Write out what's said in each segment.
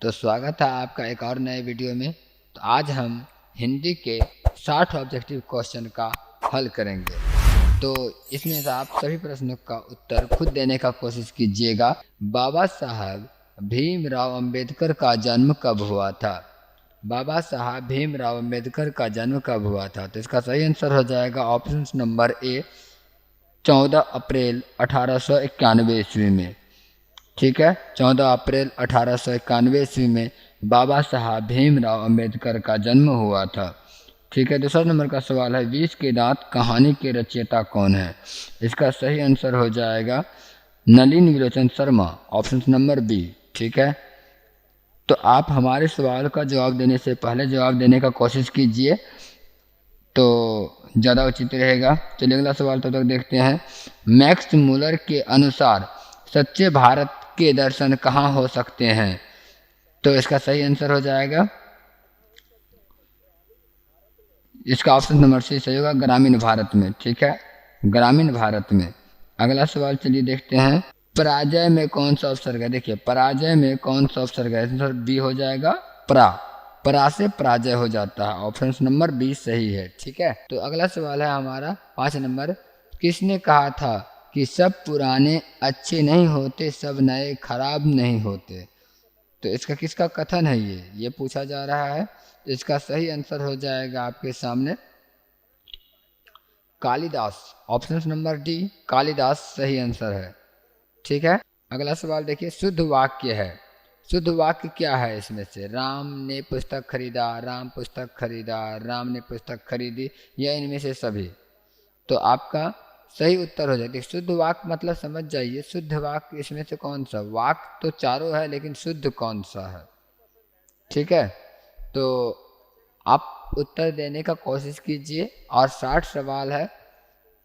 तो स्वागत है आपका एक और नए वीडियो में। तो आज हम हिंदी के 60 ऑब्जेक्टिव क्वेश्चन का हल करेंगे। तो इसमें से आप सभी प्रश्नों का उत्तर खुद देने का कोशिश कीजिएगा। बाबा साहब भीमराव अंबेडकर का जन्म कब हुआ था? बाबा साहब भीमराव अंबेडकर का जन्म कब हुआ था? तो इसका सही आंसर हो जाएगा ऑप्शन नंबर ए, 14 अप्रैल 1891 ईस्वी में। ठीक है, 14 अप्रैल 1891 ईस्वी में बाबा साहब भीमराव अंबेडकर का जन्म हुआ था। ठीक है, दूसरा नंबर का सवाल है, बीच के दांत कहानी के रचयिता कौन है? इसका सही आंसर हो जाएगा Nalini विलोचन Sharma, option number B. ठीक है, तो आप हमारे सवाल का जवाब देने से पहले जवाब देने का कोशिश कीजिए तो ज़्यादा उचित रहेगा। चलिए अगला सवाल तब तक देखते हैं। मैक्स मुलर के अनुसार सच्चे भारत के दर्शन कहाँ हो सकते हैं? तो इसका सही आंसर हो जाएगा, इसका ऑप्शन नंबर सी सही होगा, ग्रामीण भारत में। ठीक है, ग्रामीण भारत में। अगला सवाल चलिए देखते हैं। पराजय में कौन सा उपसर्ग है? देखिए, पराजय में कौन सा उपसर्ग है? आंसर बी हो जाएगा, प्रा। परा से पराजय हो जाता है, ऑप्शन नंबर बी सही है। ठीक है, तो अगला सवाल है हमारा 5 नंबर। किसने कहा था कि सब पुराने अच्छे नहीं होते, सब नए खराब नहीं होते? तो इसका किसका कथन है? ये पूछा जा रहा है। तो इसका सही आंसर हो जाएगा आपके सामने Kalidas, option number D, Kalidas सही आंसर है। ठीक है, अगला सवाल देखिए, शुद्ध वाक्य है। शुद्ध वाक्य क्या है इसमें से? राम ने पुस्तक खरीदा, राम पुस्तक खरीदा, राम ने पुस्तक खरीदी, या इनमें से सभी? तो आपका सही उत्तर हो जाएगा शुद्ध वाक्य मतलब समझ जाइए, शुद्ध वाक्य इसमें से कौन सा? वाक्य तो चारों है लेकिन शुद्ध कौन सा है? ठीक है, तो आप उत्तर देने का कोशिश कीजिए और 60 सवाल है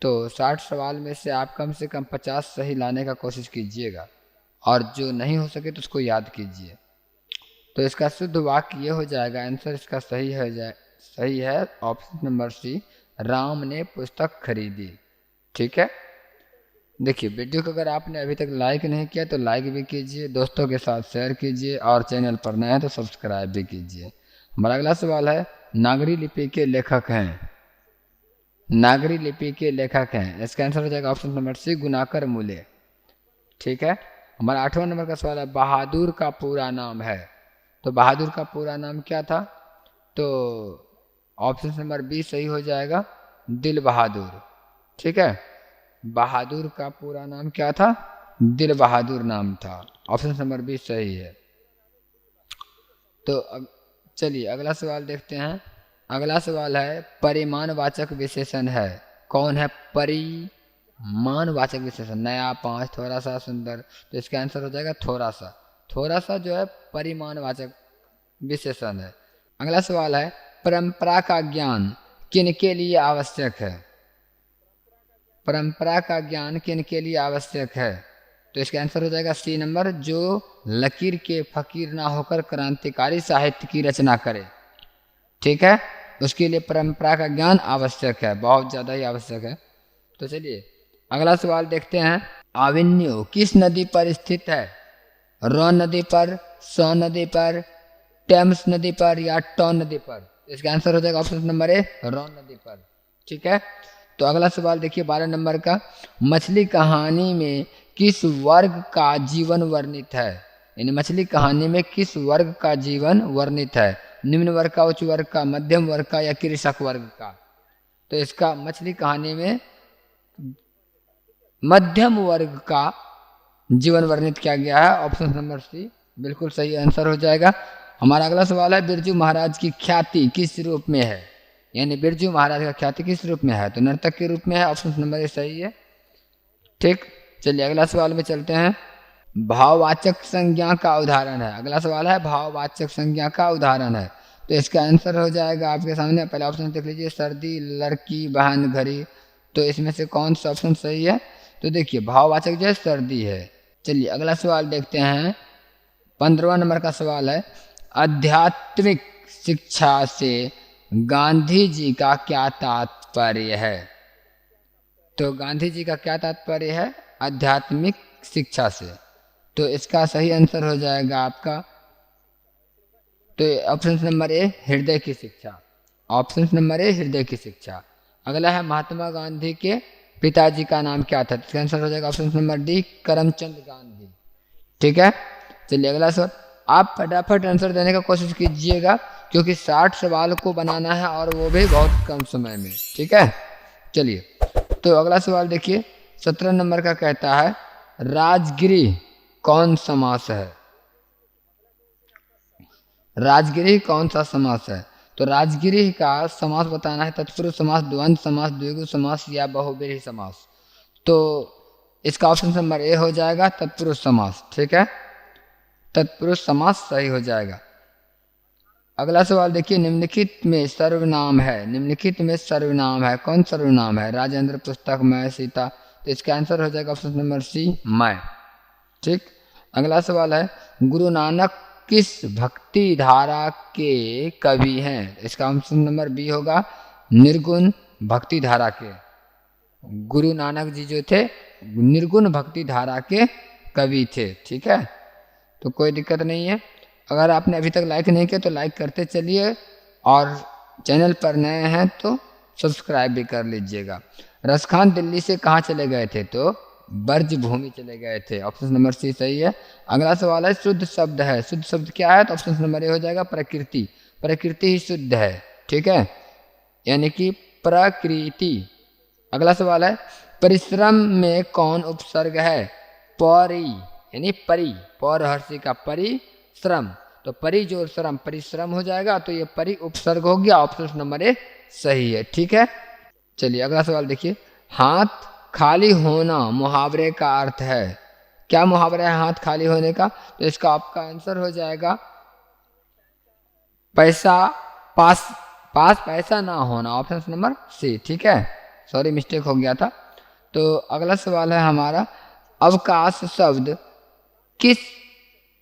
तो 60 सवाल में से कम 50 सही लाने का कोशिश कीजिएगा और जो नहीं हो सके तो उसको याद कीजिए। तो इसका शुद्ध वाक्य ये हो जाएगा, आंसर इसका सही है ऑप्शन नंबर सी, राम ने पुस्तक खरीदी। ठीक है, देखिए वीडियो को अगर आपने अभी तक लाइक नहीं किया तो लाइक भी कीजिए, दोस्तों के साथ शेयर कीजिए और चैनल पर नए हैं तो सब्सक्राइब भी कीजिए। हमारा अगला सवाल है, नागरी लिपि के लेखक हैं। नागरी लिपि के लेखक हैं, इसका आंसर हो जाएगा ऑप्शन नंबर सी, गुनाकर मूले। ठीक है, हमारा 8वां नंबर का सवाल है, बहादुर का पूरा नाम है। तो बहादुर का पूरा नाम क्या था? तो ऑप्शन नंबर बी सही हो जाएगा, दिल बहादुर। ठीक है, बहादुर का पूरा नाम क्या था? दिल बहादुर नाम था, ऑप्शन नंबर बी सही है। तो चलिए अगला सवाल देखते हैं। अगला सवाल है, परिमाणवाचक विशेषण है। कौन है परिमाणवाचक विशेषण? नया, 5, थोड़ा सा, सुंदर। तो इसका आंसर हो जाएगा थोड़ा सा। थोड़ा सा जो है परिमाणवाचक विशेषण है। अगला सवाल है, परंपरा का ज्ञान किन के लिए आवश्यक है? परंपरा का ज्ञान किन के लिए आवश्यक है? तो इसका आंसर हो जाएगा सी नंबर, जो लकीर के फकीर ना होकर क्रांतिकारी साहित्य की रचना करे। ठीक है, उसके लिए परंपरा का ज्ञान आवश्यक है, बहुत ज़्यादा ही आवश्यक है। तो चलिए अगला सवाल देखते हैं। आविन्यो किस नदी पर स्थित है? रॉन नदी पर, सोन नदी पर, टेम्स नदी पर, या टॉन नदी पर? इसका आंसर हो जाएगा ऑप्शन नंबर ए, रॉन नदी पर। ठीक है, तो अगला सवाल देखिए 12 नंबर का, मछली कहानी में किस वर्ग का जीवन वर्णित है? यानी मछली कहानी में किस वर्ग का जीवन वर्णित है? निम्न वर्ग का, उच्च वर्ग का, मध्यम वर्ग का, या कृषक वर्ग का? तो इसका मछली कहानी में मध्यम वर्ग का जीवन वर्णित किया गया है, ऑप्शन नंबर सी बिल्कुल सही आंसर हो जाएगा। हमारा अगला सवाल है, बिरजू महाराज की ख्याति किस रूप में है? यानी बिरजू महाराज का ख्याति किस रूप में है? तो नर्तक के रूप में है, ऑप्शन नंबर ए सही है। ठीक, चलिए अगला सवाल में चलते हैं। भाववाचक संज्ञा का उदाहरण है। अगला सवाल है, भाववाचक संज्ञा का उदाहरण है। तो इसका आंसर हो जाएगा आपके सामने, पहले ऑप्शन देख लीजिए, सर्दी, लड़की, बहन, घड़ी। तो इसमें से कौन सा ऑप्शन सही है? तो देखिए भाववाचक जो है सर्दी है। चलिए अगला सवाल देखते हैं। 15वां नंबर का सवाल है, आध्यात्मिक शिक्षा से गांधी जी का क्या तात्पर्य है? तो गांधी जी का क्या तात्पर्य है आध्यात्मिक शिक्षा से? तो इसका सही आंसर हो जाएगा आपका तो ऑप्शन नंबर ए हृदय की शिक्षा, ऑप्शन नंबर ए हृदय की शिक्षा। अगला है महात्मा गांधी के पिताजी का नाम क्या था? इसका आंसर हो जाएगा option number D Karamchand Gandhi. ठीक है, चलिए अगला सवाल। आप फटाफट आंसर देने का कोशिश कीजिएगा क्योंकि 60 सवाल को बनाना है और वो भी बहुत कम समय में। ठीक है, चलिए तो अगला सवाल देखिए 17 नंबर का कहता है राजगिरी कौन समास है? राजगिरी कौन सा समास है? तो राजगिरी का समास बताना है तत्पुरुष समास, द्वंद्व समास, द्विगु समास या बहुब्रीहि समास। तो इसका ऑप्शन नंबर ए हो जाएगा तत्पुरुष समास। ठीक है, तत्पुरुष समास सही हो जाएगा। अगला सवाल देखिए निम्नलिखित में सर्वनाम है, निम्नलिखित में सर्वनाम है, कौन सर्वनाम है? राजेंद्र, पुस्तक, मैं, सीता। तो इसका आंसर हो जाएगा ऑप्शन नंबर सी मैं। ठीक, अगला सवाल है गुरु नानक किस भक्ति धारा के कवि हैं? इसका ऑप्शन नंबर बी होगा निर्गुण भक्ति धारा के। गुरु नानक जी जो थे निर्गुण भक्ति धारा के कवि थे। ठीक है, तो कोई दिक्कत नहीं है। अगर आपने अभी तक लाइक नहीं किया तो लाइक करते चलिए और चैनल पर नए हैं तो सब्सक्राइब भी कर लीजिएगा। रसखान दिल्ली से कहाँ चले गए थे? तो ब्रज भूमि चले गए थे। ऑप्शन नंबर सी सही है। अगला सवाल है शुद्ध शब्द है, शुद्ध शब्द क्या है? तो ऑप्शन नंबर ए हो जाएगा प्रकृति। प्रकृति ही शुद्ध है। ठीक है, यानी कि प्रकृति। अगला सवाल है परिश्रम में कौन उपसर्ग है? परी यानी परी, पौर हर्षी का परिश्रम। तो परि जो श्रम परिश्रम हो जाएगा, तो ये परि उपसर्ग हो गया। ऑप्शन नंबर ए सही है। ठीक है, चलिए अगला सवाल देखिए हाथ खाली होना मुहावरे का अर्थ है। क्या मुहावरा है हाथ खाली होने का? तो इसका आपका आंसर हो जाएगा पैसा पास, पास पैसा ना होना। Option number C. ठीक है, सॉरी मिस्टेक हो गया था। तो अगला सवाल है हमारा अवकाश शब्द किस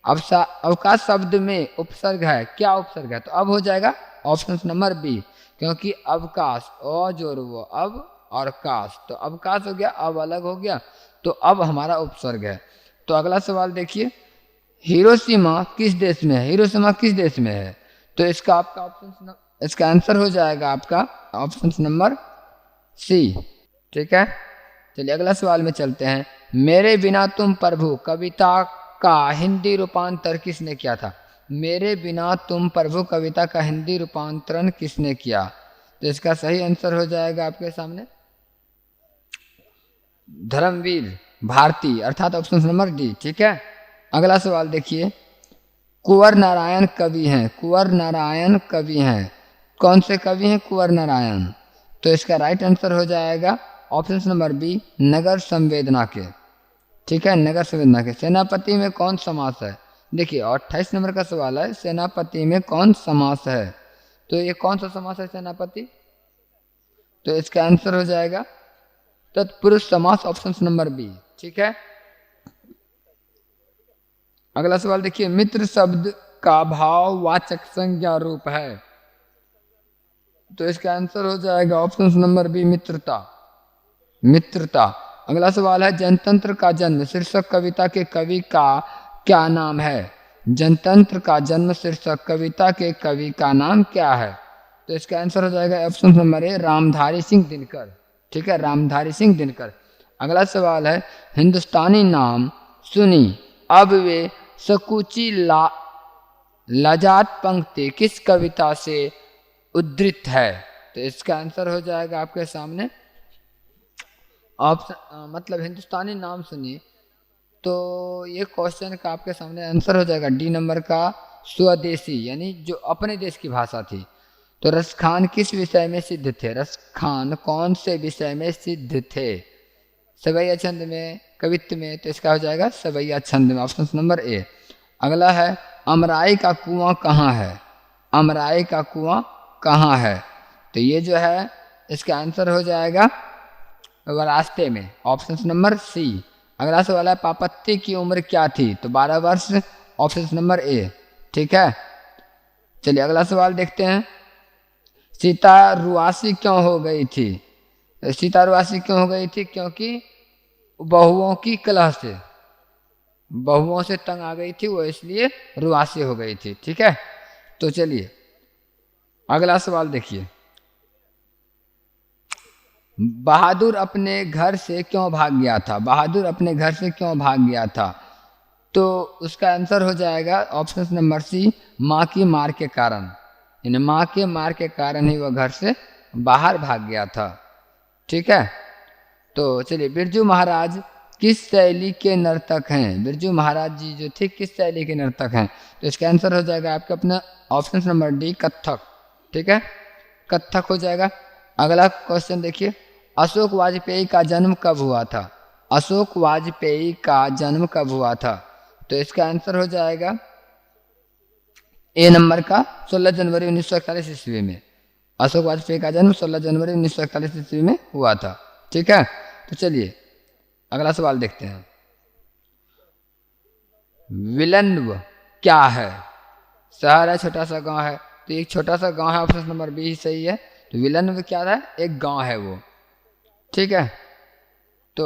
अवकाश शब्द में उपसर्ग है? क्या उपसर्ग है? तो अब हो जाएगा ऑप्शन नंबर बी, क्योंकि अवकाश अ जोर वो अब और काश, तो अवकाश हो गया, अब अलग हो गया, तो अब हमारा उपसर्ग है। तो अगला सवाल देखिए हिरोशिमा किस देश में है? हिरोशिमा किस देश में है? तो इसका आपका ऑप्शन, इसका आंसर हो जाएगा आपका ऑप्शन नंबर सी। ठीक है, चलिए अगला सवाल में चलते हैं। मेरे बिना तुम प्रभु कविता का हिंदी रूपांतर किसने किया था? मेरे बिना तुम प्रभु कविता का हिंदी रूपांतरण किसने किया? तो इसका सही आंसर हो जाएगा आपके सामने धर्मवीर भारती, अर्थात ऑप्शन नंबर डी। ठीक है, अगला सवाल देखिए कुंवर नारायण कवि हैं, कुंवर नारायण कवि हैं, कौन से कवि हैं? कुंवर नारायण। तो इसका राइट आंसर हो जाएगा ऑप्शन नंबर बी नगर संवेदना के। ठीक है, नगर संवेदना के। सेनापति में कौन समास है? देखिए 28 नंबर का सवाल है सेनापति में कौन समास है? तो ये कौन सा समास है सेनापति? तो इसका आंसर हो जाएगा तत्पुरुष समास, ऑप्शन नंबर बी। ठीक है, अगला सवाल देखिए मित्र शब्द का भाववाचक संज्ञा रूप है। तो इसका आंसर हो जाएगा ऑप्शन नंबर बी मित्रता, मित्रता। अगला सवाल है जनतंत्र का जन्म शीर्षक कविता के कवि का क्या नाम है? जनतंत्र का जन्म शीर्षक कविता के कवि का नाम क्या है? तो इसका आंसर हो जाएगा option number A Ramdhari Singh Dinkar. ठीक है, रामधारी सिंह दिनकर। अगला सवाल है हिंदुस्तानी नाम सुनी अब वे सकुची लजात पंक्ति किस कविता से उद्धृत है? तो इसका आंसर हो जाएगा आपके सामने ऑप्शन, मतलब हिंदुस्तानी नाम सुनिए, तो ये क्वेश्चन का आपके सामने आंसर हो जाएगा डी नंबर का स्वदेशी, यानी जो अपने देश की भाषा थी। तो रसखान किस विषय में सिद्ध थे? रसखान कौन से विषय में सिद्ध थे? सवैया छंद में, कवित्व में। तो इसका हो जाएगा सवैया छंद में, ऑप्शन नंबर ए। अगला है अमराई का कुआं कहाँ है? अमराई का कुआं कहाँ है? तो ये जो है इसका आंसर हो जाएगा रास्ते में, ऑप्शन नंबर सी। अगला सवाल है पापत्ती की उम्र क्या थी? तो 12 वर्ष, ऑप्शन नंबर ए। ठीक है, चलिए अगला सवाल देखते हैं सीता रुआसी क्यों हो गई थी? सीता रुआसी क्यों हो गई थी? क्योंकि बहुओं की कलह से, बहुओं से तंग आ गई थी वो, इसलिए रुआसी हो गई थी। ठीक है, तो चलिए अगला सवाल देखिए, बहादुर अपने घर से क्यों भाग गया था? बहादुर अपने घर से क्यों भाग गया था? तो उसका आंसर हो जाएगा ऑप्शन नंबर सी, माँ की मार के कारण। यानी माँ के मार के कारण ही वह घर से बाहर भाग गया था। ठीक है, तो चलिए, बिरजू महाराज किस शैली के नर्तक हैं? बिरजू महाराज जी जो थे किस शैली के नर्तक हैं? तो इसका आंसर हो जाएगा आपका अपना ऑप्शन नंबर डी, कथक। ठीक है, कथक हो जाएगा। अगला क्वेश्चन देखिए, अशोक वाजपेयी का जन्म कब हुआ था? अशोक वाजपेयी का जन्म कब हुआ था? तो इसका आंसर हो जाएगा ए नंबर का 16 जनवरी 1941 ईस्वी में। अशोक वाजपेयी का जन्म 16 जनवरी 1941 ईस्वी में हुआ था। ठीक है, तो चलिए अगला सवाल देखते हैं, विलन्व क्या है? शहर है, छोटा सा गांव है, तो एक छोटा सा गांव है, ऑप्शन नंबर बी ही सही है। तो विलन्व क्या है? एक गांव है वो। ठीक है, तो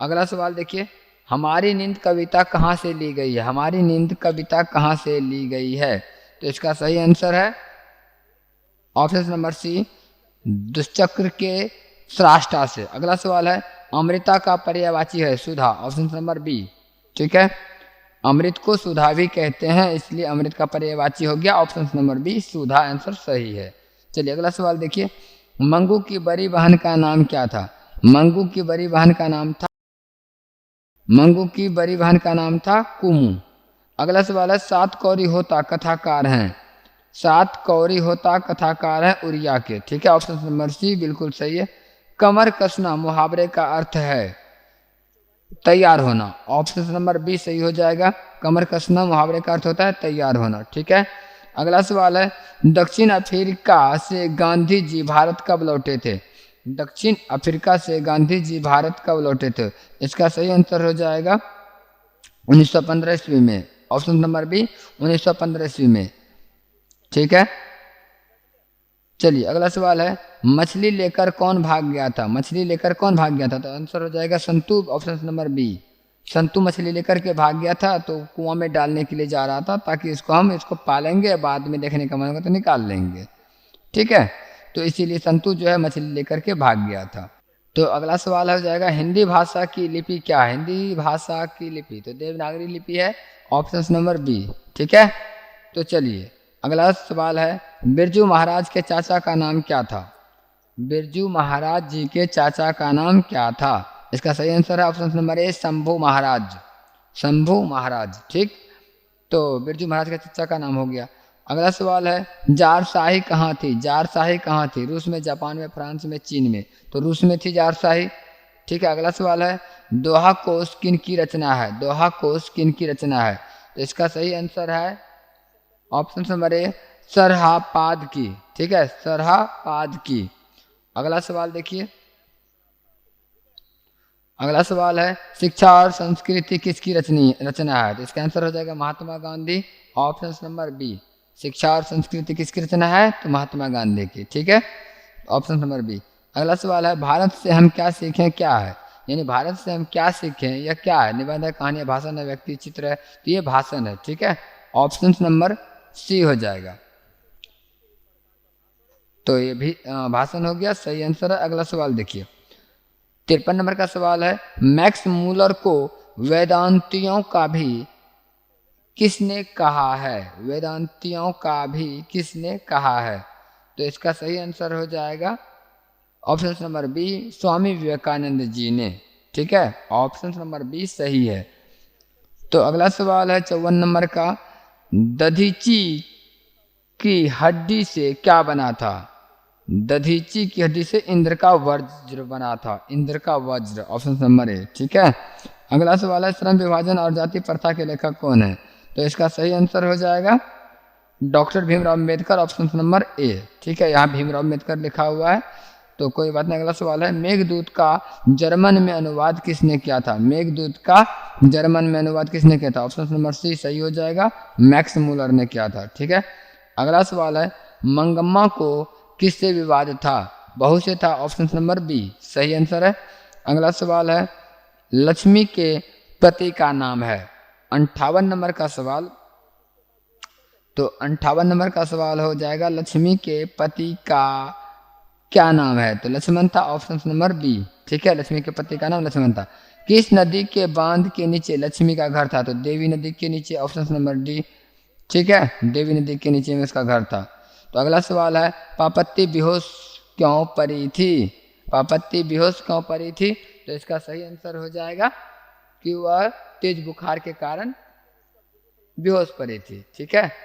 अगला सवाल देखिए, हमारी नींद कविता कहाँ से ली गई है? हमारी नींद कविता कहाँ से ली गई है? तो इसका सही आंसर है ऑप्शन नंबर सी, दुष्चक्र के श्राष्टा से। अगला सवाल है, अमृता का पर्यायवाची है सुधा, ऑप्शन नंबर बी। ठीक है, अमृत को सुधा भी कहते हैं, इसलिए अमृत का पर्यायवाची हो गया ऑप्शन नंबर बी, सुधा आंसर सही है। चलिए अगला सवाल देखिए, मंगू की बड़ी बहन का नाम क्या था? मंगू की बड़ी बहन का नाम था, मंगू की बड़ी बहन का नाम था कुमू। अगला सवाल है, सात कौरी होता कथाकार हैं, सात कौरी होता कथाकार हैं उड़िया के। ठीक है, ऑप्शन नंबर सी बिल्कुल सही है। कमर कसना मुहावरे का अर्थ है तैयार होना, ऑप्शन नंबर बी सही हो जाएगा। कमर कसना मुहावरे का अर्थ होता है तैयार होना। ठीक है, अगला सवाल है, दक्षिण अफ्रीका से गांधी जी भारत कब लौटे थे? दक्षिण अफ्रीका से गांधी जी भारत कब लौटे थे? इसका सही आंसर हो जाएगा 1915 ईस्वी में, ऑप्शन नंबर बी 1915 ईस्वी में। ठीक है, चलिए अगला सवाल है, मछली लेकर कौन भाग गया था? मछली लेकर कौन भाग गया था? तो आंसर हो जाएगा संतु, ऑप्शन नंबर बी। संतु मछली लेकर के भाग गया था, तो कुआं में डालने के लिए जा रहा था, ताकि इसको पालेंगे, बाद में देखने का मन होगा तो निकाल लेंगे। ठीक है, तो इसीलिए संतु जो है मछली लेकर के भाग गया था। तो अगला सवाल हो जाएगा, हिंदी भाषा की लिपि क्या है? हिंदी भाषा की लिपि तो देवनागरी लिपि है, ऑप्शन नंबर बी। ठीक है, तो चलिए अगला सवाल है, बिरजू महाराज के चाचा का नाम क्या था? बिरजू महाराज जी के चाचा का नाम क्या था? इसका सही आंसर है ऑप्शन नंबर ए, शंभू महाराज। शंभू महाराज। ठीक, तो बिरजू महाराज के चाचा का नाम हो गया। अगला सवाल है, जारशाही कहाँ थी? जारशाही कहाँ थी? रूस में, जापान में, फ्रांस में, चीन में? तो रूस में थी जारशाही। ठीक है, अगला सवाल है, दोहा कोश किन की रचना है? दोहा कोश किन की रचना है? तो इसका सही आंसर है ऑप्शन नंबर ए, सरहापाद की। ठीक है, सरहापाद की। अगला सवाल देखिए, अगला सवाल है, शिक्षा और संस्कृति किसकी रचना है? तो इसका आंसर हो जाएगा Mahatma Gandhi, option number B. शिक्षा और संस्कृति किसकी रचना है? तो महात्मा गांधी की। ठीक है, ऑप्शन नंबर बी। अगला सवाल है, भारत से हम क्या सीखें क्या है? यानी भारत से हम क्या सीखें या क्या है? निबंध है, कहानी है, भाषण है, व्यक्ति चित्र है? तो ये भाषण है। ठीक है, ऑप्शन नंबर सी हो जाएगा। तो ये भी भाषण हो गया, सही आंसर है। अगला सवाल देखिए, 53 नंबर का सवाल है, मैक्स मूलर को वेदांतियों का भी किसने कहा है? वेदांतियों का भी किसने कहा है? तो इसका सही आंसर हो जाएगा option number B, Swami Vivekananda ji ने। ठीक है, ऑप्शन नंबर बी सही है। तो अगला सवाल है 54 नंबर का, दधीची की हड्डी से क्या बना था? दधीची की हड्डी से इंद्र का वज्र बना था, इंद्र का वज्र, ऑप्शन नंबर ए। ठीक है, अगला सवाल है, श्रम विभाजन और जाति प्रथा के लेखक कौन है? तो इसका सही आंसर हो जाएगा doctor Bhimrao Ambedkar, option number A. ठीक है, यहाँ भीमराव अम्बेडकर लिखा हुआ है, तो कोई बात नहीं। अगला सवाल है, मेघदूत का जर्मन में अनुवाद किसने किया था? मेघदूत का जर्मन में अनुवाद किसने किया था? ऑप्शन नंबर सी सही हो जाएगा, मैक्स मूलर ने किया था। ठीक है, अगला सवाल है, मंगम्मा को किससे विवाद था? बहू से था, ऑप्शन नंबर बी सही आंसर है। अगला सवाल है, लक्ष्मी के पति का नाम है? 58 नंबर का सवाल, तो 58 नंबर का सवाल हो जाएगा, लक्ष्मी के पति का क्या नाम है? तो लक्ष्मण था, ऑप्शन नंबर बी। ठीक है, लक्ष्मी के पति का नाम लक्ष्मण था। किस नदी के बांध के नीचे लक्ष्मी का घर था? तो देवी नदी के नीचे, ऑप्शन नंबर डी। ठीक है, देवी नदी के नीचे में इसका घर था। तो अगला सवाल है, पार्वती बेहोश क्यों पड़ी थी? पार्वती बेहोश क्यों पड़ी थी? तो इसका सही आंसर हो जाएगा कि वह तेज बुखार के कारण बेहोश पड़ी थी। ठीक है।